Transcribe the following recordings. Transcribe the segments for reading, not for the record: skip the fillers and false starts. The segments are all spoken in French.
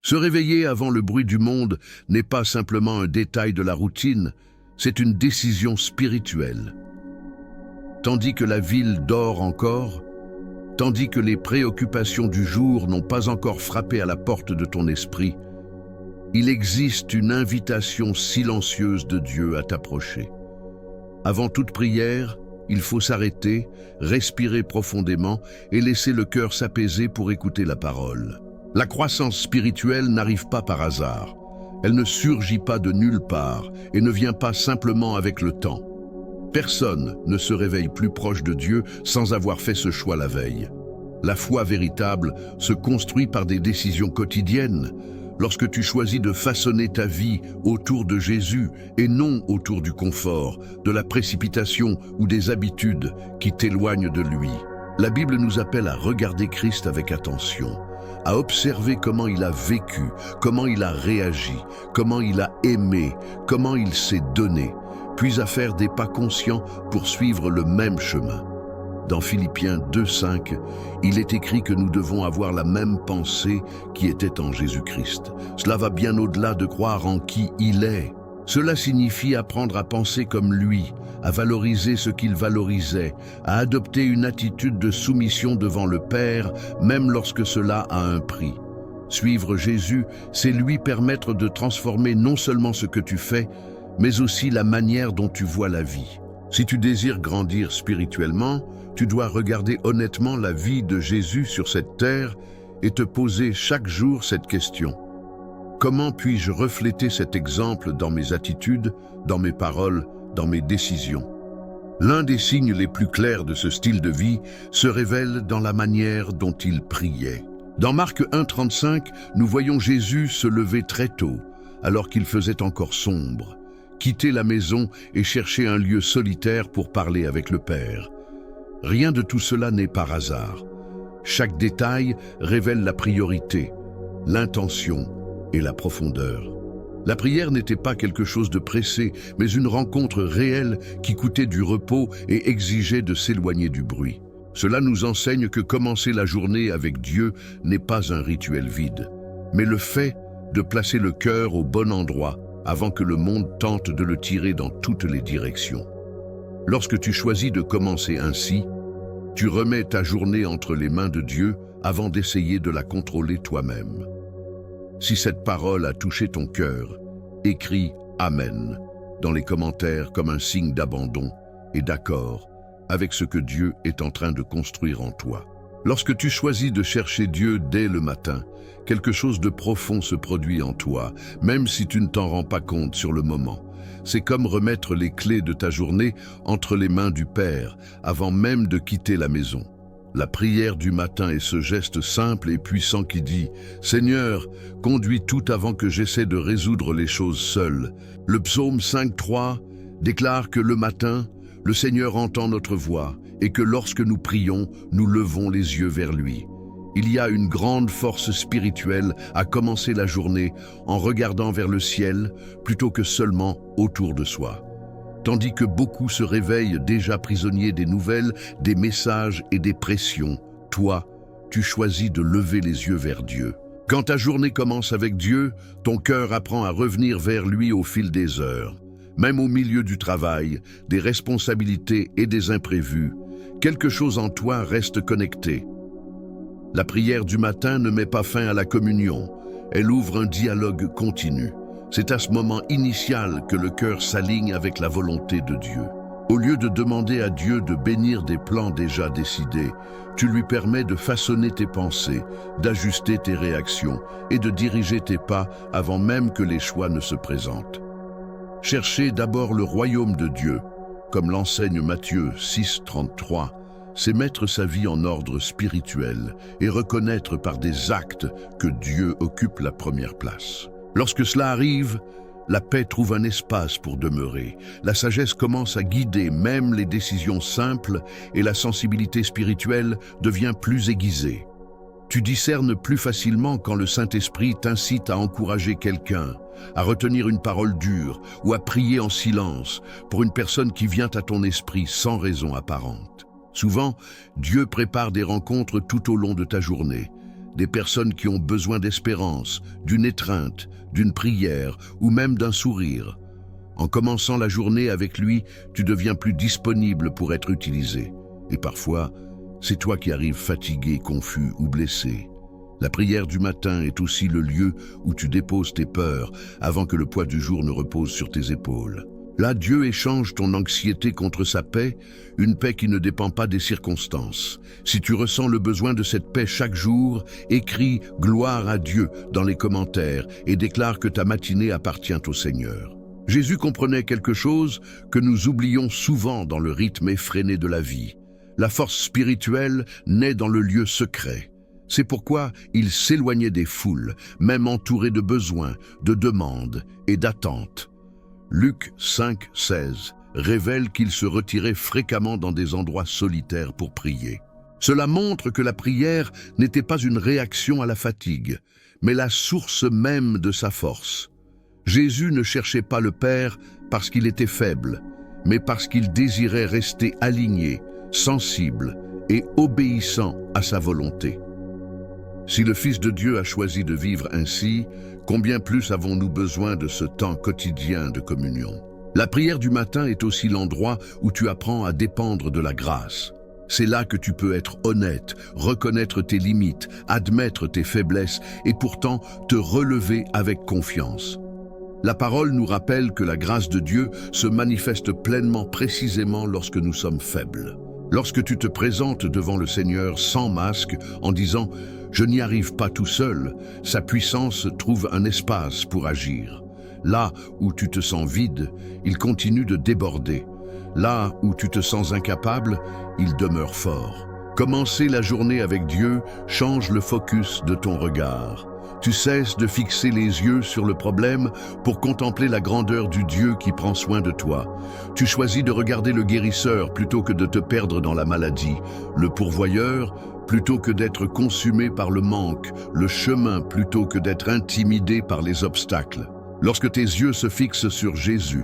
Se réveiller avant le bruit du monde n'est pas simplement un détail de la routine, c'est une décision spirituelle. Tandis que la ville dort encore, tandis que les préoccupations du jour n'ont pas encore frappé à la porte de ton esprit, il existe une invitation silencieuse de Dieu à t'approcher. Avant toute prière, il faut s'arrêter, respirer profondément et laisser le cœur s'apaiser pour écouter la parole. La croissance spirituelle n'arrive pas par hasard. Elle ne surgit pas de nulle part et ne vient pas simplement avec le temps. Personne ne se réveille plus proche de Dieu sans avoir fait ce choix la veille. La foi véritable se construit par des décisions quotidiennes. Lorsque tu choisis de façonner ta vie autour de Jésus et non autour du confort, de la précipitation ou des habitudes qui t'éloignent de lui. La Bible nous appelle à regarder Christ avec attention, à observer comment il a vécu, comment il a réagi, comment il a aimé, comment il s'est donné, puis à faire des pas conscients pour suivre le même chemin. Dans Philippiens 2:5, il est écrit que nous devons avoir la même pensée qui était en Jésus-Christ. Cela va bien au-delà de croire en qui il est. Cela signifie apprendre à penser comme lui, à valoriser ce qu'il valorisait, à adopter une attitude de soumission devant le Père, même lorsque cela a un prix. Suivre Jésus, c'est lui permettre de transformer non seulement ce que tu fais, mais aussi la manière dont tu vois la vie. Si tu désires grandir spirituellement, tu dois regarder honnêtement la vie de Jésus sur cette terre et te poser chaque jour cette question. Comment puis-je refléter cet exemple dans mes attitudes, dans mes paroles, dans mes décisions? L'un des signes les plus clairs de ce style de vie se révèle dans la manière dont il priait. Dans Marc 1:35, nous voyons Jésus se lever très tôt, alors qu'il faisait encore sombre, quitter la maison et chercher un lieu solitaire pour parler avec le Père. Rien de tout cela n'est par hasard. Chaque détail révèle la priorité, l'intention et la profondeur. La prière n'était pas quelque chose de pressé, mais une rencontre réelle qui coûtait du repos et exigeait de s'éloigner du bruit. Cela nous enseigne que commencer la journée avec Dieu n'est pas un rituel vide, mais le fait de placer le cœur au bon endroit avant que le monde tente de le tirer dans toutes les directions. Lorsque tu choisis de commencer ainsi, tu remets ta journée entre les mains de Dieu avant d'essayer de la contrôler toi-même. Si cette parole a touché ton cœur, écris « Amen » dans les commentaires comme un signe d'abandon et d'accord avec ce que Dieu est en train de construire en toi. Lorsque tu choisis de chercher Dieu dès le matin, quelque chose de profond se produit en toi, même si tu ne t'en rends pas compte sur le moment. C'est comme remettre les clés de ta journée entre les mains du Père, avant même de quitter la maison. La prière du matin est ce geste simple et puissant qui dit « Seigneur, conduis tout avant que j'essaie de résoudre les choses seul ». Le psaume 5:3 déclare que le matin, le Seigneur entend notre voix et que lorsque nous prions, nous levons les yeux vers lui. Il y a une grande force spirituelle à commencer la journée en regardant vers le ciel plutôt que seulement autour de soi. Tandis que beaucoup se réveillent déjà prisonniers des nouvelles, des messages et des pressions, toi, tu choisis de lever les yeux vers Dieu. Quand ta journée commence avec Dieu, ton cœur apprend à revenir vers lui au fil des heures. Même au milieu du travail, des responsabilités et des imprévus, quelque chose en toi reste connecté. La prière du matin ne met pas fin à la communion, elle ouvre un dialogue continu. C'est à ce moment initial que le cœur s'aligne avec la volonté de Dieu. Au lieu de demander à Dieu de bénir des plans déjà décidés, tu lui permets de façonner tes pensées, d'ajuster tes réactions et de diriger tes pas avant même que les choix ne se présentent. Cherchez d'abord le royaume de Dieu, comme l'enseigne Matthieu 6:33, c'est mettre sa vie en ordre spirituel et reconnaître par des actes que Dieu occupe la première place. Lorsque cela arrive, la paix trouve un espace pour demeurer. La sagesse commence à guider même les décisions simples et la sensibilité spirituelle devient plus aiguisée. Tu discernes plus facilement quand le Saint-Esprit t'incite à encourager quelqu'un, à retenir une parole dure ou à prier en silence pour une personne qui vient à ton esprit sans raison apparente. Souvent, Dieu prépare des rencontres tout au long de ta journée, des personnes qui ont besoin d'espérance, d'une étreinte, d'une prière ou même d'un sourire. En commençant la journée avec lui, tu deviens plus disponible pour être utilisé. Et parfois, c'est toi qui arrives fatigué, confus ou blessé. La prière du matin est aussi le lieu où tu déposes tes peurs avant que le poids du jour ne repose sur tes épaules. Là, Dieu échange ton anxiété contre sa paix, une paix qui ne dépend pas des circonstances. Si tu ressens le besoin de cette paix chaque jour, écris « Gloire à Dieu » dans les commentaires et déclare que ta matinée appartient au Seigneur. Jésus comprenait quelque chose que nous oublions souvent dans le rythme effréné de la vie. La force spirituelle naît dans le lieu secret. C'est pourquoi il s'éloignait des foules, même entouré de besoins, de demandes et d'attentes. Luc 5,16 révèle qu'il se retirait fréquemment dans des endroits solitaires pour prier. Cela montre que la prière n'était pas une réaction à la fatigue, mais la source même de sa force. Jésus ne cherchait pas le Père parce qu'il était faible, mais parce qu'il désirait rester aligné, sensible et obéissant à sa volonté. Si le Fils de Dieu a choisi de vivre ainsi, combien plus avons-nous besoin de ce temps quotidien de communion? La prière du matin est aussi l'endroit où tu apprends à dépendre de la grâce. C'est là que tu peux être honnête, reconnaître tes limites, admettre tes faiblesses et pourtant te relever avec confiance. La parole nous rappelle que la grâce de Dieu se manifeste pleinement précisément lorsque nous sommes faibles. Lorsque tu te présentes devant le Seigneur sans masque en disant « Je n'y arrive pas tout seul », sa puissance trouve un espace pour agir. Là où tu te sens vide, il continue de déborder. Là où tu te sens incapable, il demeure fort. Commencer la journée avec Dieu change le focus de ton regard. Tu cesses de fixer les yeux sur le problème pour contempler la grandeur du Dieu qui prend soin de toi. Tu choisis de regarder le guérisseur plutôt que de te perdre dans la maladie, le pourvoyeur plutôt que d'être consumé par le manque, le chemin plutôt que d'être intimidé par les obstacles. Lorsque tes yeux se fixent sur Jésus,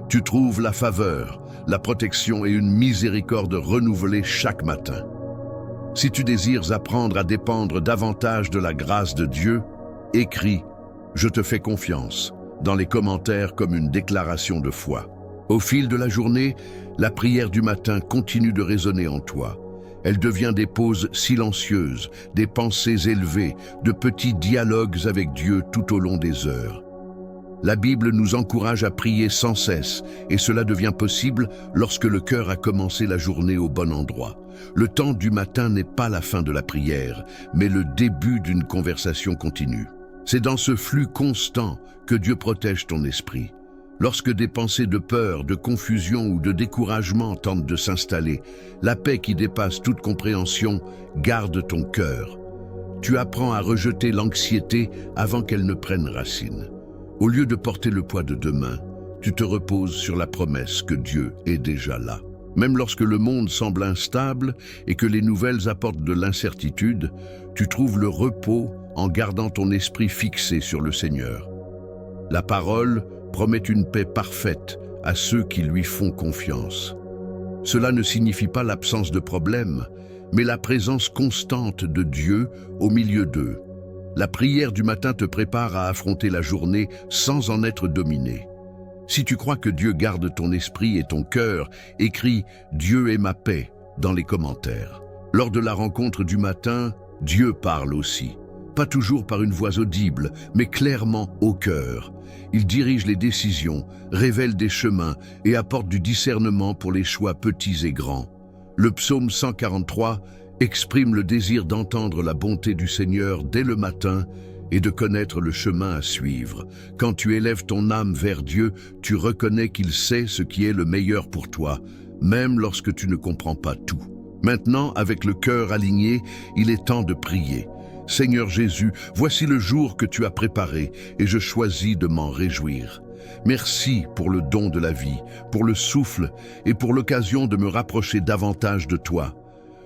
tu trouves la faveur, la protection et une miséricorde renouvelée chaque matin. Si tu désires apprendre à dépendre davantage de la grâce de Dieu, écris « Je te fais confiance » dans les commentaires comme une déclaration de foi. Au fil de la journée, la prière du matin continue de résonner en toi. Elle devient des pauses silencieuses, des pensées élevées, de petits dialogues avec Dieu tout au long des heures. La Bible nous encourage à prier sans cesse, et cela devient possible lorsque le cœur a commencé la journée au bon endroit. Le temps du matin n'est pas la fin de la prière, mais le début d'une conversation continue. C'est dans ce flux constant que Dieu protège ton esprit. Lorsque des pensées de peur, de confusion ou de découragement tentent de s'installer, la paix qui dépasse toute compréhension garde ton cœur. Tu apprends à rejeter l'anxiété avant qu'elle ne prenne racine. Au lieu de porter le poids de demain, tu te reposes sur la promesse que Dieu est déjà là. Même lorsque le monde semble instable et que les nouvelles apportent de l'incertitude, tu trouves le repos en gardant ton esprit fixé sur le Seigneur. La parole promet une paix parfaite à ceux qui lui font confiance. Cela ne signifie pas l'absence de problèmes, mais la présence constante de Dieu au milieu d'eux. La prière du matin te prépare à affronter la journée sans en être dominé. Si tu crois que Dieu garde ton esprit et ton cœur, écris « Dieu est ma paix » dans les commentaires. Lors de la rencontre du matin, Dieu parle aussi. Pas toujours par une voix audible, mais clairement au cœur. Il dirige les décisions, révèle des chemins et apporte du discernement pour les choix petits et grands. Le psaume 143 exprime le désir d'entendre la bonté du Seigneur dès le matin et de connaître le chemin à suivre. Quand tu élèves ton âme vers Dieu, tu reconnais qu'il sait ce qui est le meilleur pour toi, même lorsque tu ne comprends pas tout. Maintenant, avec le cœur aligné, il est temps de prier. Seigneur Jésus, voici le jour que tu as préparé et je choisis de m'en réjouir. Merci pour le don de la vie, pour le souffle et pour l'occasion de me rapprocher davantage de toi.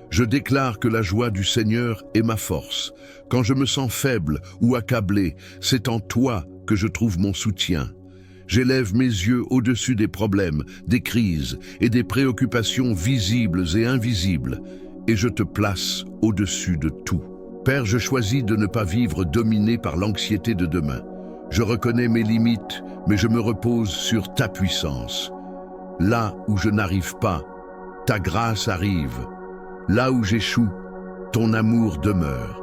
Je déclare que la joie du Seigneur est ma force. Quand je me sens faible ou accablé, c'est en toi que je trouve mon soutien. J'élève mes yeux au-dessus des problèmes, des crises et des préoccupations visibles et invisibles, et je te place au-dessus de tout. Père, je choisis de ne pas vivre dominé par l'anxiété de demain. Je reconnais mes limites, mais je me repose sur ta puissance. Là où je n'arrive pas, ta grâce arrive. Là où j'échoue, ton amour demeure.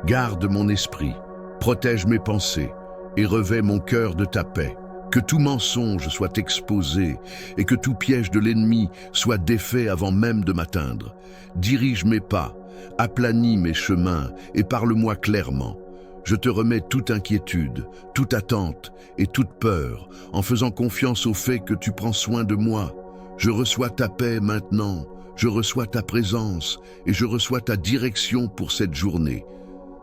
Garde mon esprit, protège mes pensées et revêt mon cœur de ta paix. Que tout mensonge soit exposé et que tout piège de l'ennemi soit défait avant même de m'atteindre. Dirige mes pas, aplanis mes chemins et parle-moi clairement. Je te remets toute inquiétude, toute attente et toute peur, en faisant confiance au fait que tu prends soin de moi. Je reçois ta paix maintenant, je reçois ta présence et je reçois ta direction pour cette journée.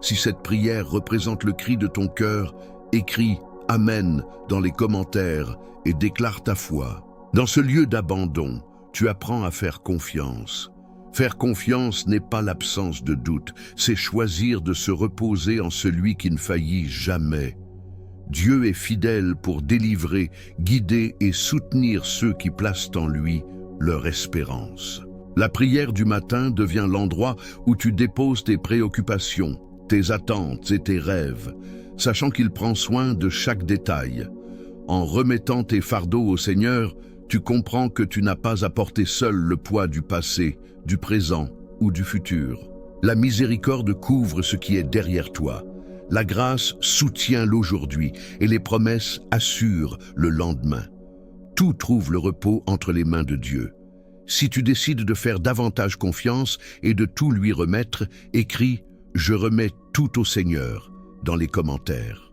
Si cette prière représente le cri de ton cœur, écris « Amen » dans les commentaires et déclare ta foi. Dans ce lieu d'abandon, tu apprends à faire confiance. Faire confiance n'est pas l'absence de doute, c'est choisir de se reposer en celui qui ne faillit jamais. Dieu est fidèle pour délivrer, guider et soutenir ceux qui placent en lui leur espérance. La prière du matin devient l'endroit où tu déposes tes préoccupations, tes attentes et tes rêves, sachant qu'il prend soin de chaque détail. En remettant tes fardeaux au Seigneur, tu comprends que tu n'as pas à porter seul le poids du passé, du présent ou du futur. La miséricorde couvre ce qui est derrière toi. La grâce soutient l'aujourd'hui et les promesses assurent le lendemain. Tout trouve le repos entre les mains de Dieu. Si tu décides de faire davantage confiance et de tout lui remettre, écris « Je remets tout au Seigneur » dans les commentaires.